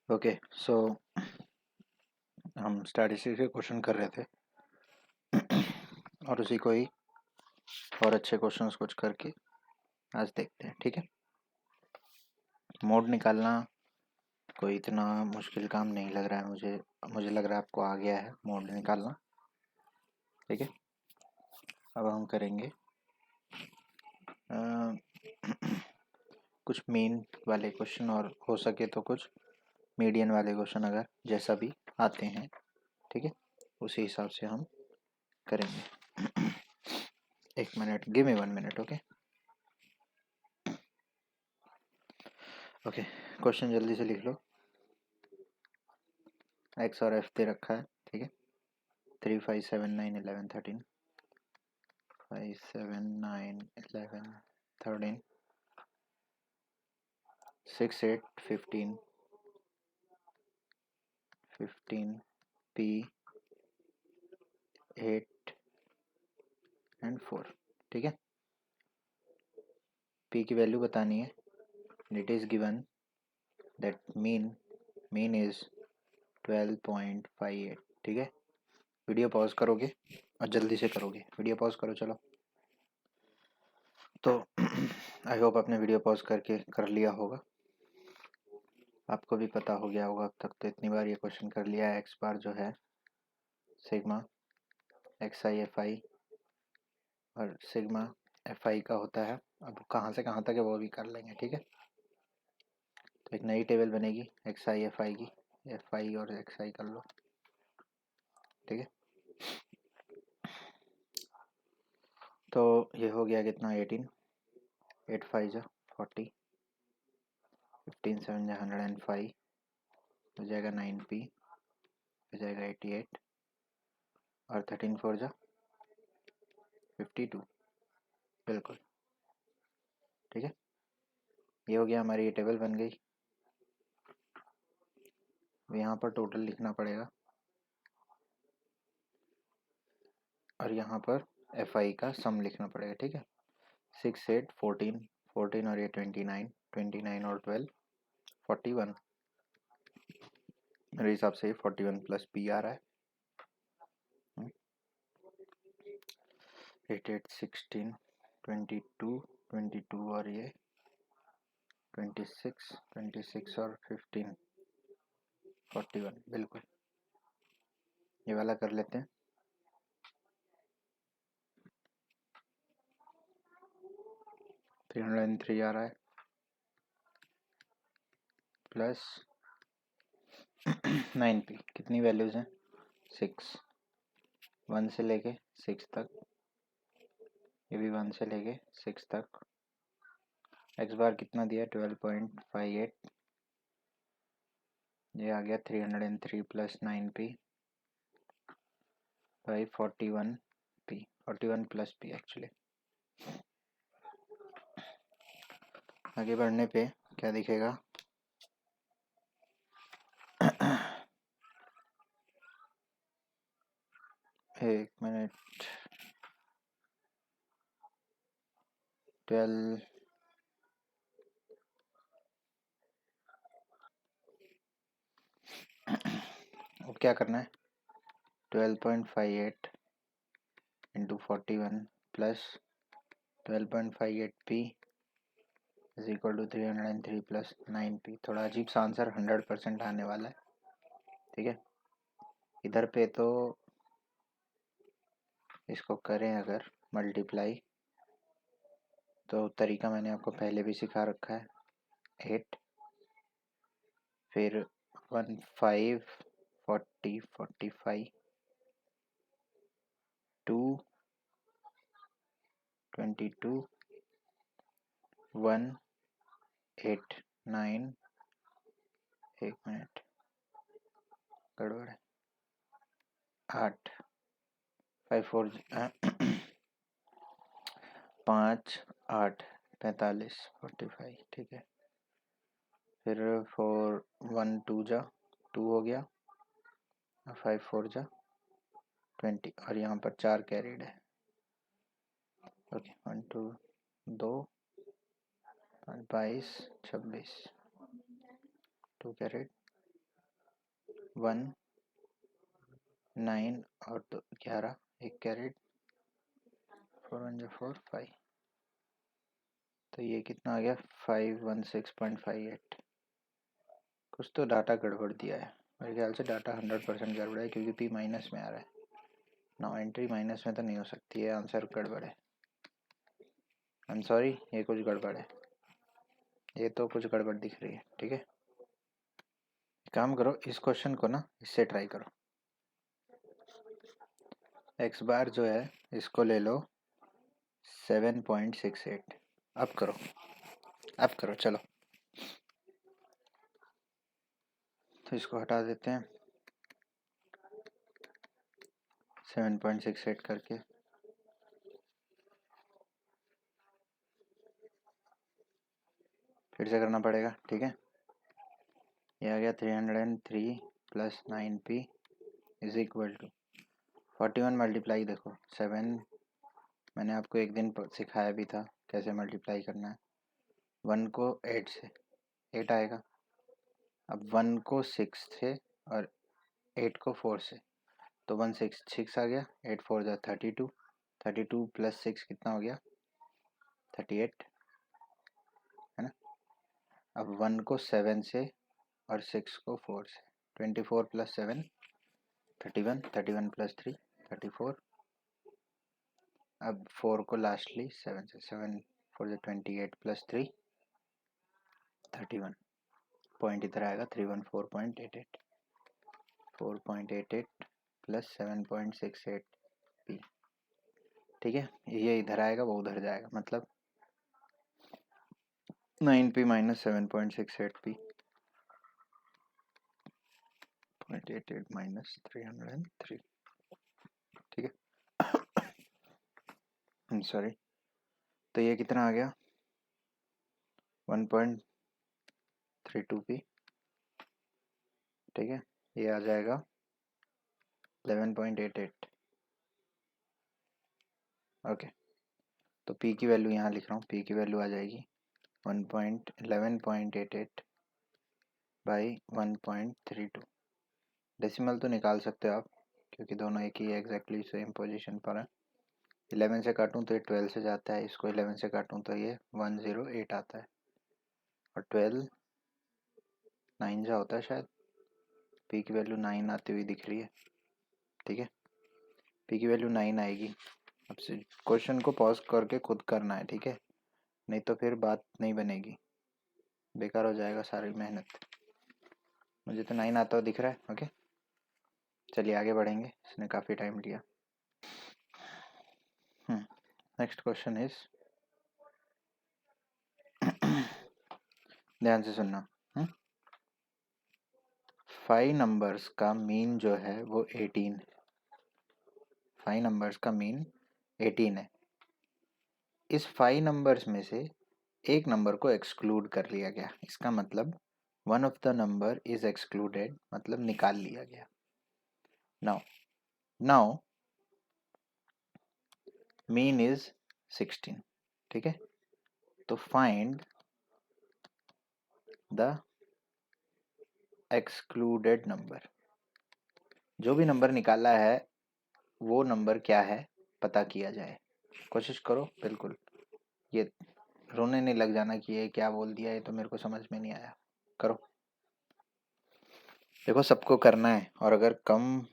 Okay so हम statistics के question कर रहे थे और उसी को ही और अच्छे क्वेश्चंस कुछ करके आज देखते हैं। ठीक है, मोड निकालना कोई इतना मुश्किल काम नहीं लग रहा है मुझे लग रहा है आपको आ गया है मोड निकालना। ठीक है, अब हम करेंगे कुछ मेन वाले क्वेश्चन और हो सके तो कुछ मीडियन वाले क्वेश्चन अगर जैसा भी आते हैं। ठीक है, उसी हिसाब से हम करेंगे। 1 minute, give me 1 minute. Okay, question जल्दी से लिख लो। एक्स और एफ दे रखा है। ठीक है, 3 5 7 9 11 13 5 7 9 11 13 6 8 15 15 P 8 एंड 4। ठीक है, P की वैल्यू बतानी है। It is given that mean is 12.58। ठीक है, वीडियो पॉज करोगे और जल्दी से करोगे। वीडियो पॉज करो, चलो। तो आई होप आपने वीडियो पॉज करके कर लिया होगा। आपको भी पता हो गया होगा अब तक, तो इतनी बार ये क्वेश्चन कर लिया है। एक्स बार जो है sigma x I F I और सिग्मा एफ आई का होता है। अब कहाँ से कहाँ तक है वो भी कर लेंगे। ठीक है, तो एक नई टेबल बनेगी एक्स आई एफ आई की। एफ आई और एक्स आई कर लो। ठीक है, तो ये हो गया कितना, 18 8 5 जा 40 15 7 जा 105 हो जाएगा 9p हो जाएगा 88 और 13 4 जा 52। बिल्कुल ठीक है, ये हो गया, हमारी ये टेबल बन गई। यहाँ पर टोटल लिखना पड़ेगा और यहाँ पर एफ आई का सम लिखना पड़ेगा। ठीक है, 6 8 14 14 और ये 29 29 और 12 41। मेरे हिसाब से 41 प्लस पी आ रहा है। 8 8 16 22 22 और ये 26 26 और 15 41। बिल्कुल, ये वाला कर लेते हैं। 303 आ रहा है प्लस 9p। कितनी वैल्यूज हैं, 6, 1 से लेके 6 तक। ये भी 1 से लेके 6 तक। एक्स बार कितना दिया, 12.58। ये आ गया 303 plus 9p by 41p 41 plus p actually. आगे बढ़ने पे क्या दिखेगा, एक मिनट, 12 अब क्या करना है, 12.58 into 41 plus 12.58p is equal to 303 plus 9p। थोड़ा अजीब सा आंसर 100% आने वाला है। ठीक है, इधर पे तो इसको करें अगर मल्टीप्लाई, तो तरीका मैंने आपको पहले भी सिखा रखा है। 8 फिर 1 5 40 45 2 22 1 8 9 एक मिनट, गड़बड़ है, 8 5 4 5 8 45 45। ठीक है, फिर 4 1 2 जा 2 हो गया, 5 4 जा 20 और यहाँ पर 4 कैरीड है। ओके, 1 2 2 22 26 2 कैरेट 1 9 और 2 11, 1 कैरेट, 4 1 जा 4 5, तो ये कितना आ गया 516.58। कुछ तो डाटा गड़बड़ दिया है मेरे ख्याल से, डाटा 100% गड़बड़ है क्योंकि पी माइनस में आ रहा है ना, एंट्री माइनस में तो नहीं हो सकती है, आंसर गड़बड़ है। आई एम सॉरी, ये कुछ गड़बड़ है, ये तो कुछ गड़बड़ दिख रही है। ठीक है, काम करो, इस क्वेश्चन को ना इससे ट्राई करो। एक्स बार जो है इसको ले लो 7.68। अब करो, अब करो, चलो तो इसको हटा देते हैं 7.68 करके, फिर से करना पड़ेगा। ठीक है, ये आ गया 303 plus 9p is equal to 41 multiply, देखो 7, मैंने आपको एक दिन सिखाया भी था कैसे मल्टीप्लाई करना है। 1 को 8 से 8 आएगा, अब 1 को 6 से और 8 को 4 से, तो 1 6 आ गया, 8 4 जा 32, 32 प्लस 6 कितना हो गया 38, है ना। अब 1 को 7 से और 6 को 4 से, 24 प्लस 7 31, 31 प्लस 3 34, अब 4 को लास्टली 7 से, 7 4 28 प्लस 3 31, पॉइंट इधर आएगा 314.88, 4.88 प्लस 7.68 पी। ठीक है, ये इधर आएगा वो उधर जाएगा, मतलब 9p माइनस 7.68p, 0.88 माइनस 303। ठीक है, सॉरी, तो ये कितना आ गया 1.32p। ठीक है, ये आ जाएगा 11.88। ओके, तो p की वैल्यू यहाँ लिख रहा हूँ, p की वैल्यू आ जाएगी 11.88 बाई 1.32। डेसिमल तो निकाल सकते हो आप क्योंकि दोनों एक ही एग्जैक्टली सेम पोजीशन पर है। 11 से काटूँ तो ये 12 से जाता है, इसको 11 से काटूँ तो ये 108 आता है, और 12 9 जा होता है शायद, p की वैल्यू 9 आती हुई दिख रही है। ठीक है, p की वैल्यू 9 आएगी। अब से क्वेश्चन को पॉज करके खुद करना है, ठीक है, नहीं तो फिर बात नहीं बनेगी, बेकार हो जाएगा सारी मेहनत। मुझे तो 9 आता हुआ दिख रहा है। ओके, चलिए आगे बढ़ेंगे, इसने काफ़ी टाइम लिया। नेक्स्ट क्वेश्चन इज, ध्यान से सुनना। 5 नंबर्स का मीन जो है वो 18 है। 5 नंबर्स का मीन 18 है। इस 5 नंबर्स में से एक नंबर को एक्सक्लूड कर लिया गया, इसका मतलब one of the number is excluded, मतलब निकाल लिया गया। Now mean is 16। ठीक है, तो फाइंड द एक्सक्लूडेड नंबर, जो भी नंबर निकाला है वो नंबर क्या है पता किया जाए। कोशिश करो, बिल्कुल ये रोने नहीं लग जाना कि ये क्या बोल दिया, ये तो मेरे को समझ में नहीं आया। करो, देखो सबको करना है, और अगर कम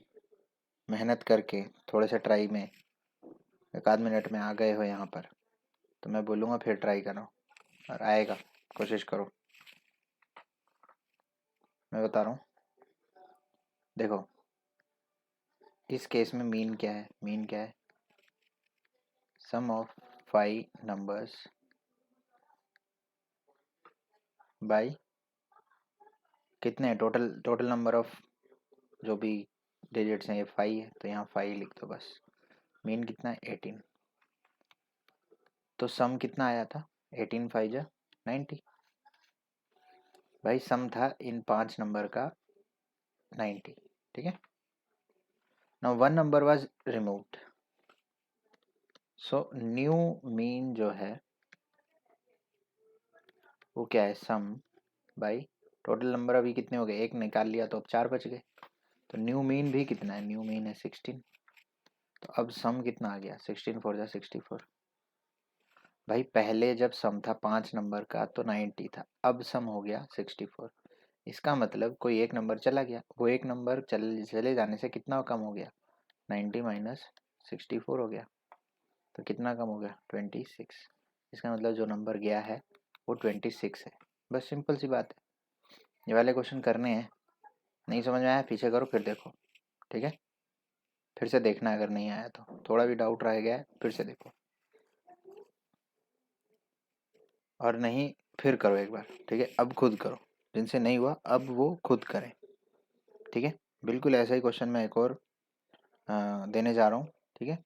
मेहनत करके थोड़े से ट्राई में 1 आध मिनट में आ गए हो यहाँ पर, तो मैं बोलूँगा फिर ट्राई करो, और आएगा, कोशिश करो। मैं बता रहा हूँ, देखो इस केस में मीन क्या है, मीन क्या है, सम ऑफ 5 नंबर्स बाय कितने हैं, टोटल नंबर ऑफ जो भी डिजिट्स हैं, ये 5 है तो यहाँ 5 लिख दो बस। मीन कितना है 18, तो सम कितना आया था 18 5 जा 90। भाई सम था इन 5 नंबर का 90। ठीक है, now 1 number was removed, so new mean जो है वो क्या है, सम बाई टोटल नंबर। अभी कितने हो गए, 1 निकाल लिया तो अब 4 बच गए, तो न्यू मीन भी कितना है, न्यू मीन है 16। तो अब सम कितना आ गया, 16 4 जा 64। भाई पहले जब सम था 5 नंबर का तो 90 था, अब सम हो गया 64। इसका मतलब कोई एक नंबर चला गया, वो एक नंबर चले जाने से कितना कम हो गया, 90 माइनस 64 हो गया। तो कितना कम हो गया, 26। इसका मतलब जो नंबर गया है वो 26 है। बस सिंपल सी बात है। ये वाले क्वेश्चन करने हैं, नहीं समझ में आया पीछे करो फिर देखो, ठीक है। फिर से देखना अगर नहीं आया तो, थोड़ा भी डाउट रह गया है फिर से देखो, और नहीं फिर करो एक बार, ठीक है। अब खुद करो, जिनसे नहीं हुआ अब वो खुद करें, ठीक है। बिल्कुल ऐसा ही क्वेश्चन मैं एक और देने जा रहा हूँ, ठीक है।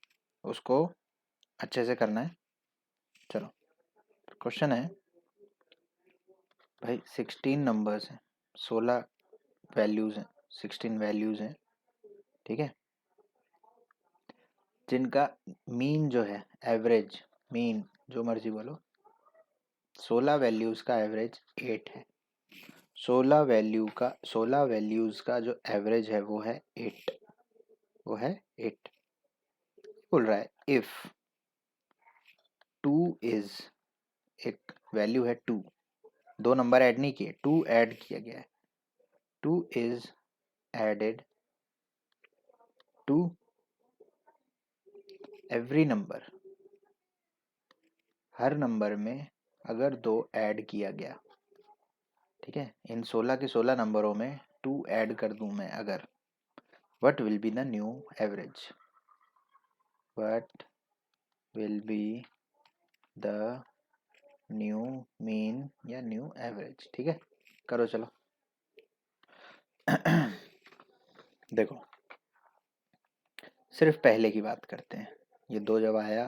उसको अच्छे से करना है। चलो क्वेश्चन है भाई, 16 नंबर्स हैं, 16 वैल्यूज़ हैं, 16 वैल्यूज़ हैं, ठीक है। जिनका मीन जो है, एवरेज, मीन जो मर्जी बोलो, 16 वैल्यूज़ का एवरेज 8 है। 16 वैल्यूज़ का जो एवरेज है वो है 8, वो है 8। बोल रहा है इफ़ 2 इज़, एक वैल्यू है 2, दो नंबर ऐड नहीं किए, 2 ऐड किया गया है। 2 is added to every number, हर नंबर में अगर 2 ऐड किया गया, ठीक है। इन 16 के 16 नंबरों में 2 ऐड कर दूं मैं अगर, what will be the new average, what will be the new mean या न्यू एवरेज, ठीक है। करो चलो। देखो सिर्फ पहले की बात करते हैं, ये 2 जब आया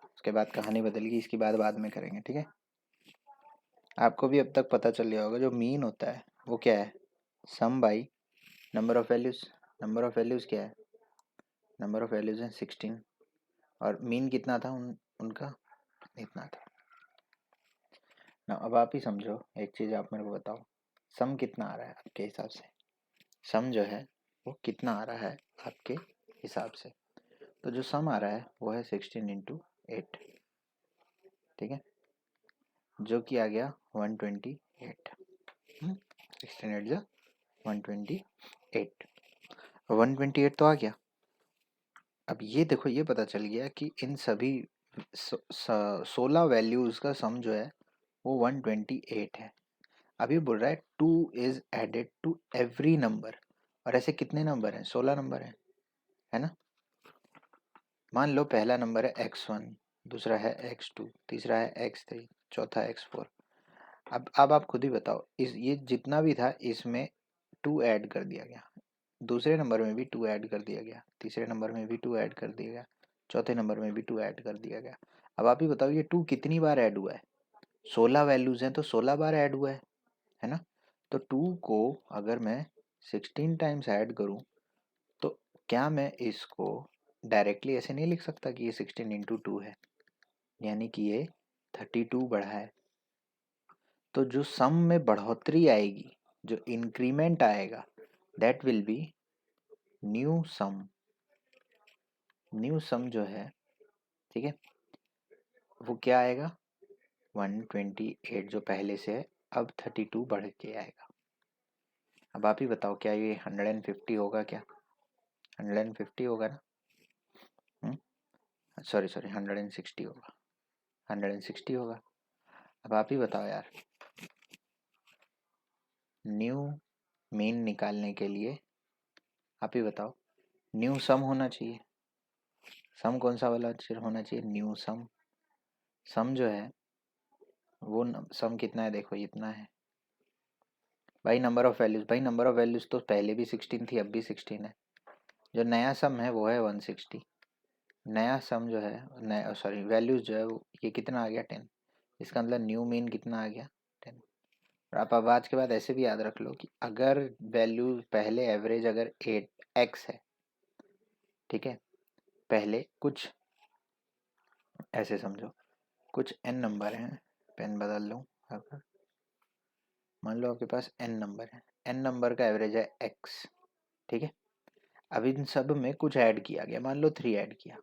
उसके बाद कहानी बदल गई, इसकी बात बाद में करेंगे, ठीक है। आपको भी अब तक पता चल गया होगा जो मीन होता है वो क्या है, sum by number of values. Number of values क्या है, नंबर ऑफ वैल्यूज है 16, और मीन कितना था उनका, इतना था ना। अब आप ही समझो एक चीज़, आप मेरे को बताओ, सम कितना आ रहा है आपके हिसाब से, सम जो है वो कितना आ रहा है आपके हिसाब से। तो जो सम आ रहा है वो है 16 इंटू 8, ठीक है, जो कि आ गया 128। 16 8 जा 128, 128 तो आ गया। अब ये देखो, ये पता चल गया कि इन सभी 16 वैल्यूज़ का सम जो है वो 128 है। अभी बोल रहा है 2 is added to every number, और ऐसे कितने नंबर हैं, 16 नंबर हैं, है ना। मान लो पहला नंबर है x1, दूसरा है x2, तीसरा है x3, चौथा x4। अब आप खुद ही बताओ, इस ये जितना भी था इसमें 2 ऐड कर दिया गया, दूसरे नंबर में भी 2 ऐड कर दिया गया, तीसरे नंबर में भी 2 ऐड कर दिया गया, चौथे नंबर में भी 2 ऐड कर दिया गया। अब आप ही बताओ ये 2 कितनी बार ऐड हुआ है, 16 वैल्यूज हैं तो 16 बार ऐड हुआ है ना। तो 2 को अगर मैं 16 टाइम्स ऐड करूं तो क्या मैं इसको डायरेक्टली ऐसे नहीं लिख सकता कि ये 16 इंटू 2 है, यानी कि ये 32 बढ़ा है। तो जो सम में बढ़ोतरी आएगी, जो इंक्रीमेंट आएगा, that will be new sum. New sum जो है, ठीक है, वो क्या आएगा, 128 जो पहले से है अब 32 बढ़ के आएगा। अब आप ही बताओ क्या ये 150 होगा क्या, 150 होगा ना, सॉरी 160 होगा, 160 होगा। अब आप ही बताओ यार, न्यू मीन निकालने के लिए आप ही बताओ, न्यू सम होना चाहिए, सम कौन सा वाला होना चाहिए, न्यू सम। सम जो है वो सम कितना है, देखो इतना है भाई, नंबर ऑफ वैल्यूज, भाई नंबर ऑफ वैल्यूज तो पहले भी 16 थी अब भी 16 है। जो नया सम है वो है 160, नया सम जो है, नया सॉरी वैल्यूज जो है वो ये कितना आ गया 10। इसका मतलब न्यू मीन कितना आ गया 10। और आप अब आज के बाद ऐसे भी याद रख लो कि अगर वैल्यू पहले एवरेज अगर 8x है, ठीक है, पहले कुछ ऐसे समझो, कुछ n नंबर हैं, पेन बदल लूँ अगर, मान लो आपके पास n नंबर है, n नंबर का एवरेज है x, ठीक है। अब इन सब में कुछ ऐड किया गया, मान लो 3 ऐड किया,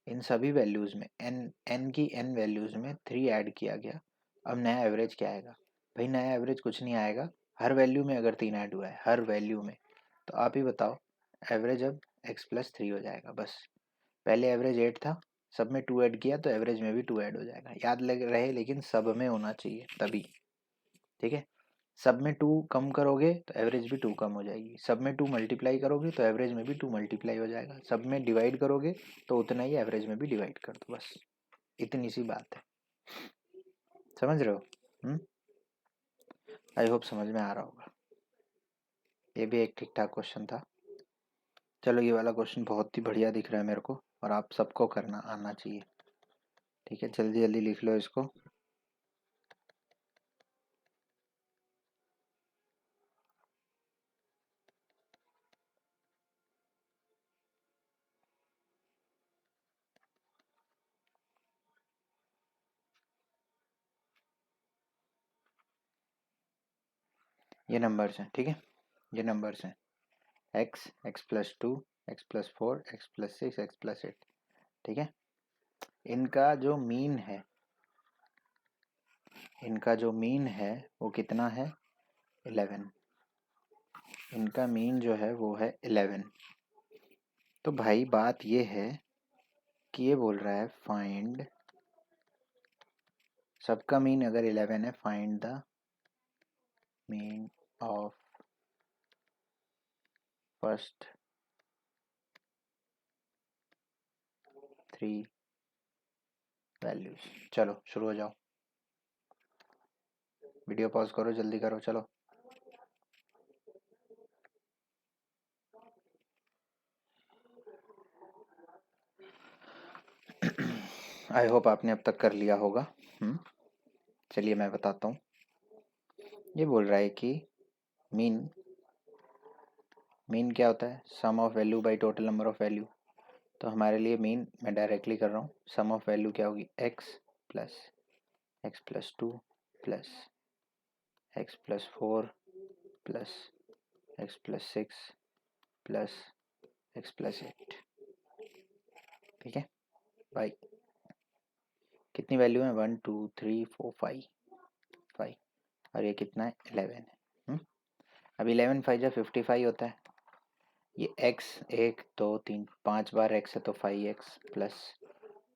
इन सभी वैल्यूज़ में n की n वैल्यूज़ में 3 ऐड किया गया। अब नया एवरेज क्या आएगा? भाई नया एवरेज कुछ नहीं आएगा, हर वैल्यू में अगर 3 ऐड हुआ है, हर वैल्यू में, तो आप ही बताओ एवरेज अब x+3 हो जाएगा बस। पहले एवरेज 8 था, सब में 2 ऐड किया तो एवरेज में भी 2 ऐड हो जाएगा। याद लग रहे लेकिन सब में होना चाहिए तभी, ठीक है। सब में 2 कम करोगे तो एवरेज भी 2 कम हो जाएगी, सब में 2 मल्टीप्लाई करोगे तो एवरेज में भी 2 मल्टीप्लाई हो जाएगा, सब में डिवाइड करोगे तो उतना ही एवरेज में भी डिवाइड कर दो, बस इतनी सी बात है। समझ रहे हो? आई होप समझ में आ रहा होगा। ये भी एक ठीक ठाक क्वेश्चन था। चलो ये वाला क्वेश्चन बहुत ही बढ़िया दिख रहा है मेरे को, और आप सबको करना आना चाहिए, ठीक है। जल्दी जल्दी लिख लो इसको। ये नंबर्स हैं, ठीक है, ये नंबर्स हैं x+2 x+4 x+6 x+8, ठीक है। इनका जो मीन है, इनका जो मीन है वो कितना है? 11। इनका मीन जो है वो है 11। तो भाई बात ये है कि ये बोल रहा है फाइंड, सबका मीन अगर 11 है, find the mean of first 3 values. चलो शुरू हो जाओ, वीडियो पॉज करो, जल्दी करो, चलो। आई होप आपने अब तक कर लिया होगा। चलिए मैं बताता हूँ। ये बोल रहा है कि मीन, मीन क्या होता है? Sum of value by total number of value. तो हमारे लिए मीन मैं डायरेक्टली कर रहा हूँ, सम ऑफ वैल्यू क्या होगी? x+2 plus x+4 plus x+6 plus x+8, ठीक है भाई। कितनी वैल्यू है? 1 2 3 4 5, और ये कितना है? 11 है। अब 11 5 जा 55 होता है। ये x 1 2 3 5 बार x है तो 5x प्लस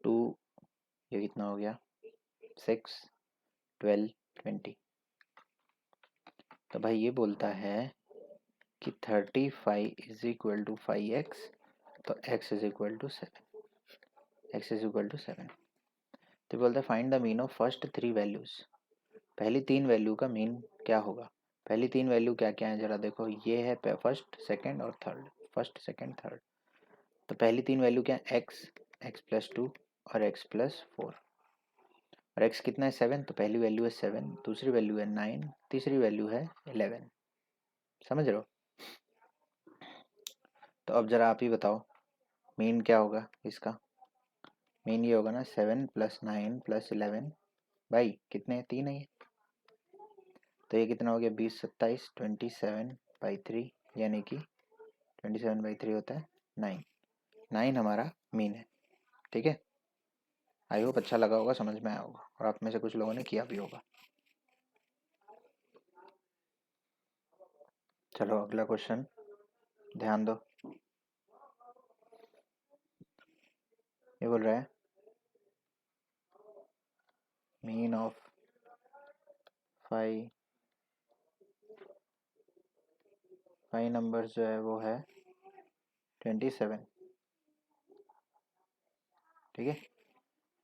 2, ये कितना हो गया? 6 12 20। तो भाई ये बोलता है कि 35 इज इक्वल टू 5x, तो x is equal to 7, x is equal to 7। तो बोलता है find the mean of first 3 values. पहली 3 वैल्यू का मीन क्या होगा? पहली 3 वैल्यू क्या क्या है जरा देखो, ये है फर्स्ट सेकंड और थर्ड, फर्स्ट सेकंड थर्ड। तो पहली 3 वैल्यू क्या है? x, x+2 और x+4। और x कितना है? 7, तो पहली वैल्यू है 7, दूसरी वैल्यू है 9, तीसरी वैल्यू है 11। समझ रहे हो? तो अब जरा आप ही बताओ मीन क्या होगा इसका? मीन ये होगा ना 7 + 9 + 11, भाई कितने हैं? 3 है ये। तो ये कितना हो गया? 20 27 27/3, यानी कि 27/3 होता है 9। 9 हमारा मीन है, ठीक है। आई होप अच्छा लगा होगा, समझ में आया होगा, और आप में से कुछ लोगों ने किया भी होगा। चलो अगला क्वेश्चन ध्यान दो। ये बोल रहा है मीन ऑफ 5 नंबर्स जो है वो है 27, ठीक है।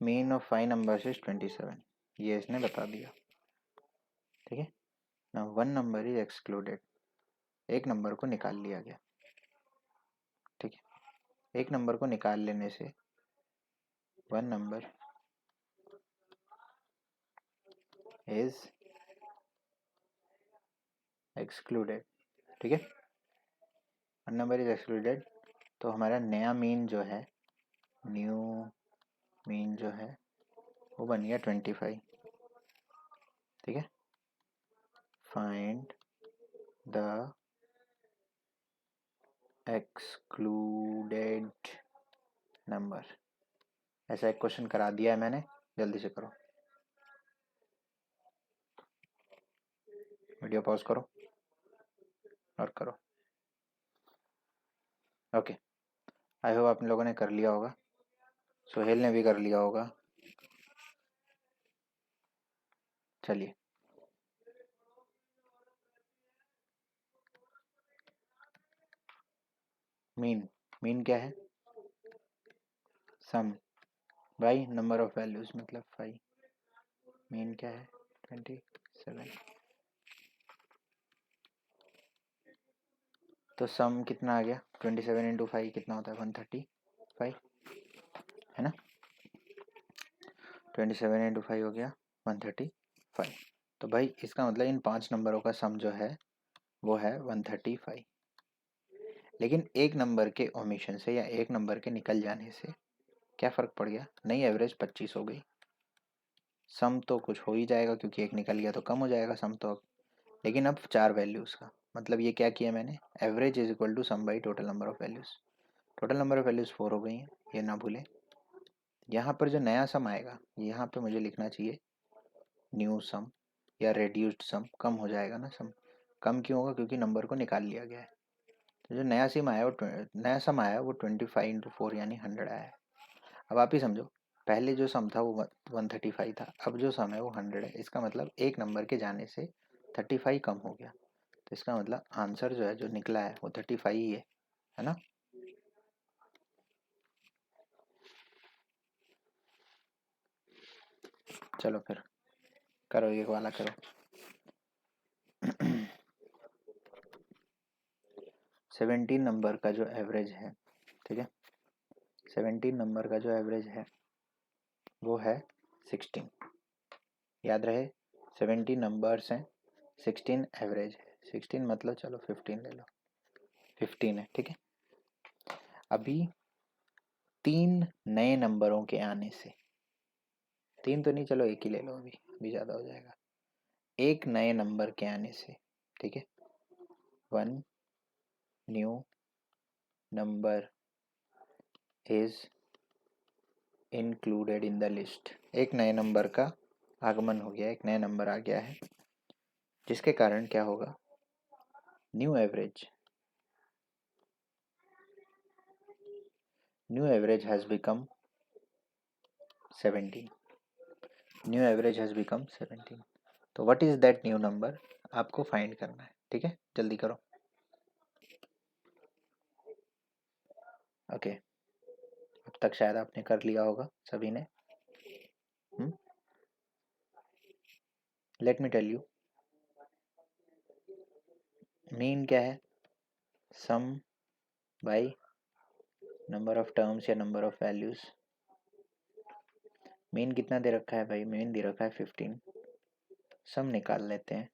मीन ऑफ 5 नंबर्स इज 27, ये इसने बता दिया, ठीक है ना। 1 नंबर इज एक्सक्लूडेड, एक नंबर को निकाल लिया गया, ठीक है। एक नंबर को निकाल लेने से 1 नंबर इज एक्सक्लूडेड, ठीक है। 1 नंबर इज एक्सक्लूडेड, तो हमारा नया मीन जो है, न्यू मीन जो है वो बन गया 25, ठीक है। Find the excluded number. ऐसा एक क्वेश्चन करा दिया है मैंने, जल्दी से करो। वीडियो पॉज करो और करो। ओके, आई होप आप लोगों ने कर लिया होगा, सोहेल ने भी कर लिया होगा। चलिए, मीन क्या है? Sum by number of values, मतलब 5। मीन क्या है? 27। तो सम कितना आ गया? 27 इंटू 5 कितना होता है? 135, है ना? 27 इंटू 5 हो गया 135। तो भाई इसका मतलब इन 5 नंबरों का सम जो है वो है 135। लेकिन एक नंबर के ओमिशन से या एक नंबर के निकल जाने से क्या फ़र्क पड़ गया? नई एवरेज 25 हो गई। सम तो कुछ हो ही जाएगा क्योंकि एक निकल गया तो कम हो जाएगा सम तो अब। लेकिन अब 4 वैल्यूज़ का मतलब ये क्या किया मैंने? Average is equal to sum by total number of values. Total number of values 4 हो गई हैं, ये ना भूलें। यहाँ पर जो नया सम आएगा यहाँ पे मुझे लिखना चाहिए न्यू सम या रेड्यूस्ड सम। कम हो जाएगा ना सम। कम क्यों होगा? क्योंकि नंबर को निकाल लिया गया है। तो जो नया सम आया नया सम आया वो 25 इंटू 4 यानी 100 आया है। अब आप ही समझो, पहले जो सम था वो 135 था, अब जो सम है वो 100 है। इसका मतलब एक नंबर के जाने से 35 कम हो गया। तो इसका मतलब आंसर जो है जो निकला है वो 35 ही है ना? चलो फिर करो, एक वाला करो। 17 नंबर का जो एवरेज है, ठीक है, 17 नंबर का जो एवरेज है वो है 16। याद रहे 17 नंबर्स हैं, 16 एवरेज है। 16 मतलब चलो 15 ले लो, 15 है, ठीक है। अभी 3 नए नंबरों के आने से, 3 तो नहीं, चलो एक ही ले लो, अभी ज़्यादा हो जाएगा। एक नए नंबर के आने से, ठीक है, 1 new number is included in the list. एक नए नंबर का आगमन हो गया, एक नया नंबर आ गया है, जिसके कारण क्या होगा? New average has become 17। New average has become 17। तो what is that new number? आपको फाइंड करना है, ठीक है, जल्दी करो। ओके, अब तक शायद आपने कर लिया होगा सभी ने। Let me tell you, mean क्या है? Sum by number of terms या नंबर ऑफ वैल्यूज। मीन कितना दे रखा है भाई? मीन दे रखा है 15। सम निकाल लेते हैं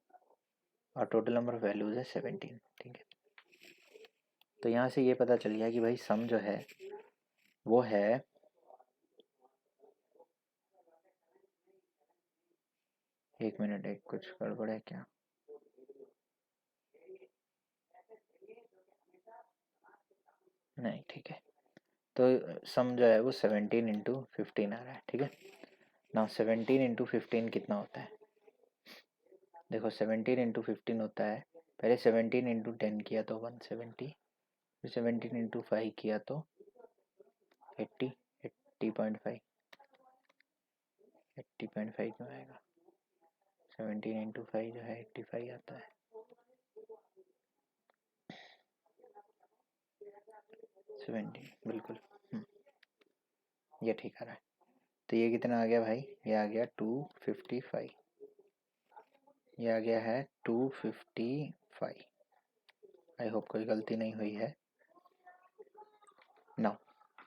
और टोटल नंबर ऑफ वैल्यूज है 17, ठीक है। तो यहाँ से ये पता चल गया कि भाई सम जो है वो है एक मिनट, एक कुछ गड़बड़ है क्या? नहीं, ठीक है। तो सम जो है वो 17 इंटू 15 आ रहा है, ठीक है ना। 17 इंटू 15 कितना होता है? देखो 17 इंटू 15 होता है, पहले 17 इंटू 10 किया तो 170, फिर 17 इंटू 5 किया तो 80, 80.5, 80.5 क्यों आएगा? 17 इंटू 5 जो है 85 आता है। 17 बिल्कुल, ये ठीक आ रहा है। तो ये कितना आ गया भाई? ये आ गया 255। ये आ गया है 255। आई होप कोई गलती नहीं हुई है। Now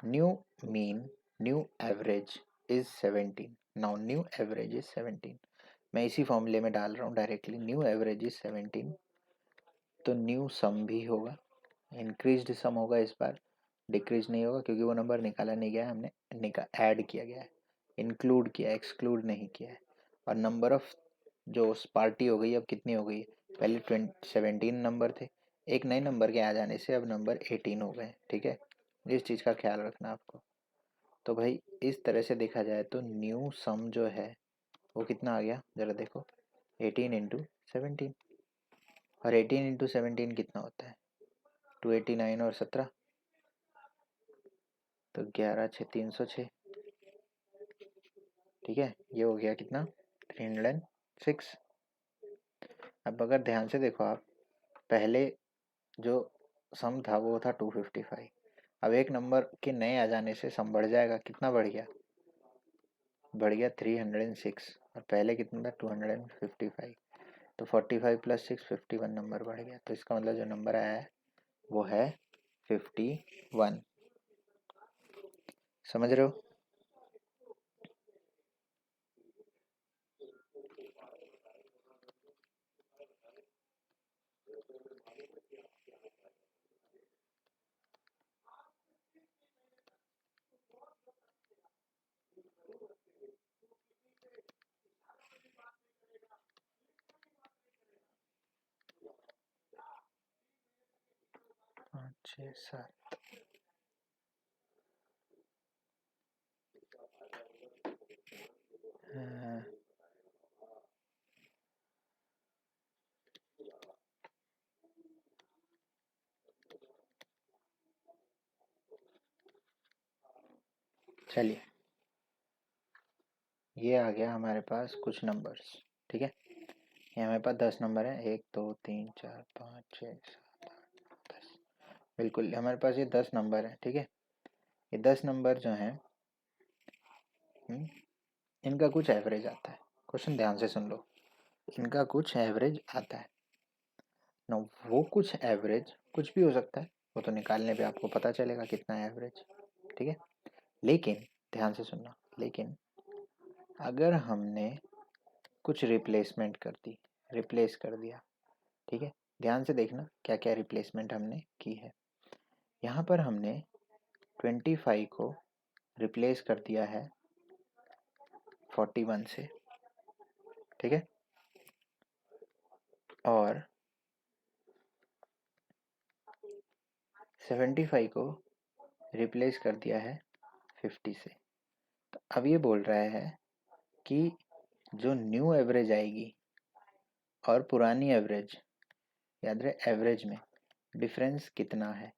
new average is 17। Now new average is 17। मैं इसी फॉर्मूले में डाल रहा हूँ डायरेक्टली। न्यू एवरेज इज 17, तो न्यू सम भी होगा, इंक्रीज्ड सम होगा इस बार, डिक्रीज नहीं होगा क्योंकि वो नंबर निकाला नहीं गया है, हमने ऐड किया गया है, इंक्लूड किया, एक्सक्लूड नहीं किया है। और नंबर ऑफ जो पार्टी हो गई अब कितनी हो गई? पहले 17 नंबर थे, एक नए नंबर के आ जाने से अब नंबर 18 हो गए, ठीक है, इस चीज़ का ख्याल रखना आपको। तो भाई इस तरह से देखा जाए तो न्यू सम जो है वो कितना आ गया, ज़रा देखो, 18 इंटू 17, और 18 इंटू 17 कितना होता है, 289 और 17, तो 11 6 306, ठीक है, ये हो गया कितना, 306। अब अगर ध्यान से देखो आप, पहले जो सम था वो था 255, अब एक नंबर के नए आ जाने से सम बढ़ जाएगा, कितना बढ़ गया, बढ़ गया 306, और पहले कितना था 255, तो 45 प्लस 6 51 नंबर बढ़ गया। तो इसका मतलब जो नंबर आया है वो है 51, समझ रहे हो। पाँच छः सात, चलिए ये आ गया हमारे पास कुछ नंबर्स, ठीक है, ये हमारे पास 10 नंबर है, 1 2 3 4 5 6 7 8 10, बिल्कुल हमारे पास ये 10 नंबर है, ठीक है। ये 10 नंबर जो हैं, इनका कुछ एवरेज आता है, क्वेश्चन ध्यान से सुन लो, इनका कुछ एवरेज आता है ना, वो कुछ एवरेज कुछ भी हो सकता है, वो तो निकालने पे आपको पता चलेगा कितना है एवरेज, ठीक है। लेकिन ध्यान से सुनना, लेकिन अगर हमने कुछ रिप्लेसमेंट कर दी, रिप्लेस कर दिया, ठीक है, ध्यान से देखना क्या क्या रिप्लेसमेंट हमने की है। यहाँ पर हमने 25 को रिप्लेस कर दिया है 41 से, ठीक है, और 75 को रिप्लेस कर दिया है 50 से। तो अब ये बोल रहा है कि जो न्यू एवरेज आएगी और पुरानी एवरेज, याद रहे एवरेज में डिफरेंस कितना है,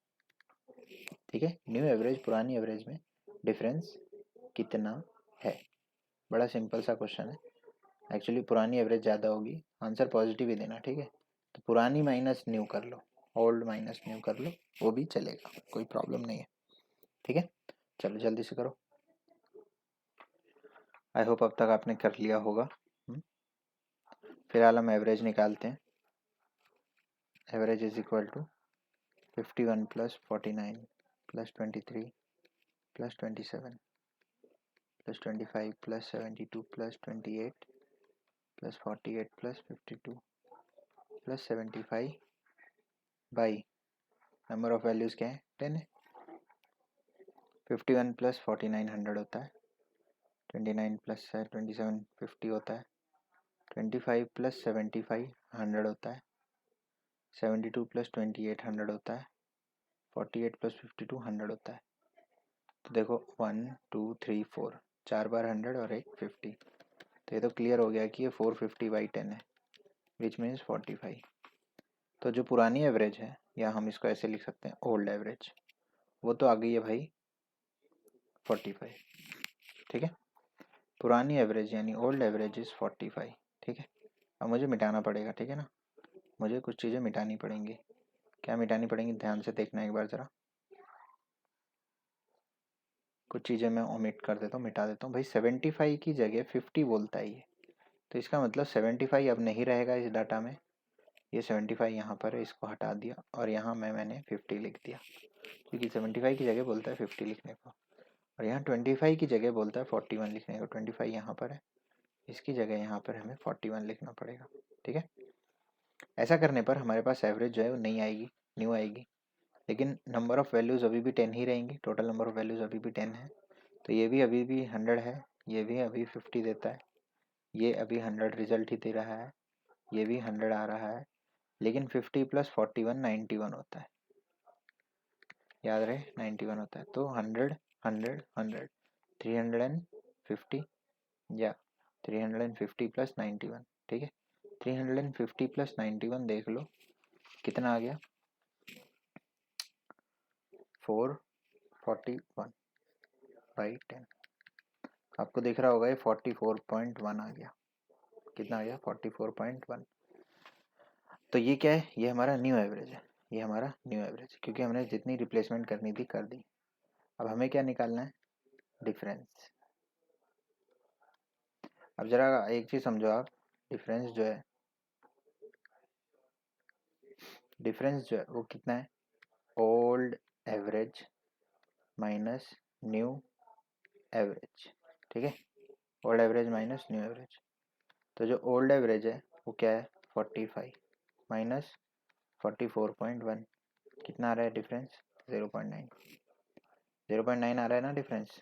ठीक है, न्यू एवरेज पुरानी एवरेज में डिफरेंस कितना है। बड़ा सिंपल सा क्वेश्चन है, एक्चुअली पुरानी एवरेज ज़्यादा होगी, आंसर पॉजिटिव ही देना, ठीक है। तो पुरानी माइनस न्यू कर लो, ओल्ड माइनस न्यू कर लो, वो भी चलेगा, कोई प्रॉब्लम नहीं है, ठीक है। चलो जल्दी से करो, आई होप अब तक आपने कर लिया होगा। फिलहाल हम एवरेज निकालते हैं, average is equal to 51 plus 49 plus 23 plus 27 plus 25 plus 72 plus 28 plus 48 plus 52 plus 75 by number of values क्या है, 10 है। 51 प्लस 49 100 होता है, 29 प्लस 27 50 होता है, 25 प्लस 75 100 होता है, 72 प्लस 28 100 होता है, 48 प्लस 52 100 होता है। तो देखो 1 2 3 4, 4 बार 100 और एक 50, तो ये तो क्लियर हो गया कि ये 450 बाई 10 है, विच मीन्स 45। तो जो पुरानी एवरेज है, या हम इसको ऐसे लिख सकते हैं ओल्ड एवरेज, वो तो आ गई है भाई 45, ठीक है। पुरानी एवरेज यानी ओल्ड एवरेज इज 45, ठीक है। अब मुझे मिटाना पड़ेगा, ठीक है ना, मुझे कुछ चीज़ें मिटानी पड़ेंगी, क्या मिटानी पड़ेंगी ध्यान से देखना एक बार ज़रा, कुछ चीज़ें मैं ओमिट कर देता हूँ, मिटा देता हूँ भाई। 75 की जगह 50 बोलता है ये, तो इसका मतलब 75 अब नहीं रहेगा इस डाटा में, ये 75 यहाँ पर है, इसको हटा दिया और यहाँ मैंने 50 लिख दिया, क्योंकि 75 की जगह बोलता है 50 लिखने को, और यहाँ 25 की जगह बोलता है 41 लिखने को। 25 यहाँ पर है, इसकी जगह यहाँ पर हमें 41 लिखना पड़ेगा, ठीक है। ऐसा करने पर हमारे पास एवरेज जो है वो नहीं आएगी, न्यू आएगी, लेकिन नंबर ऑफ़ वैल्यूज़ अभी भी 10 ही रहेंगी, टोटल नंबर ऑफ़ वैल्यूज़ अभी भी 10 है, तो ये भी अभी भी 100 है, ये भी अभी 50 देता है, ये अभी 100 रिजल्ट ही दे रहा है, ये भी 100 आ रहा है, लेकिन 50 + 41 91 होता है, याद रहे 91 होता है। तो 100 100 100 350 या 350 + 91, ठीक है। 350 + 91 देख लो कितना आ गया, 441 बाई 10। आपको दिख रहा होगा ये 44.1 आ गया। कितना आ गया, 44.1। तो ये क्या है, ये हमारा न्यू एवरेज है, ये हमारा न्यू एवरेज, क्योंकि हमने जितनी रिप्लेसमेंट करनी थी कर दी। अब हमें क्या निकालना है, डिफरेंस। अब जरा एक चीज समझो आप, डिफरेंस जो है, डिफरेंस जो है वो कितना है, old average minus new average, ठीक है। Old average minus new average. तो जो ओल्ड एवरेज है वो क्या है, 45 माइनस 44.1, कितना आ रहा है डिफरेंस, 0.9। 0.9 आ रहा है ना डिफरेंस।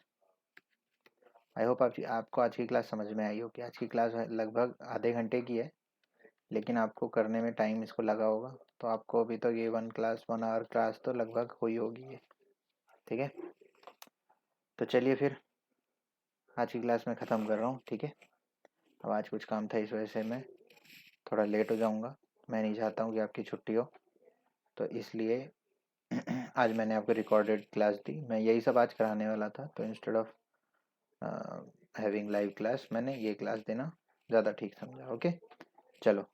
आई होप आपको आज की क्लास समझ में आई होगी। आज की क्लास लगभग आधे घंटे की है, लेकिन आपको करने में टाइम इसको लगा होगा। तो आपको अभी तक ये 1 आवर क्लास तो लगभग हुई होगी ये, ठीक है। तो चलिए फिर आज की क्लास में ख़त्म कर रहा हूँ, ठीक है। अब आज कुछ काम था, इस वजह से मैं थोड़ा लेट हो जाऊँगा। मैं नहीं चाहता हूँ कि आपकी छुट्टी हो, तो इसलिए आज मैंने आपको रिकॉर्डेड क्लास दी। मैं यही सब आज कराने वाला था, तो instead of having live class मैंने ये क्लास देना ज़्यादा ठीक समझा। ओके, चलो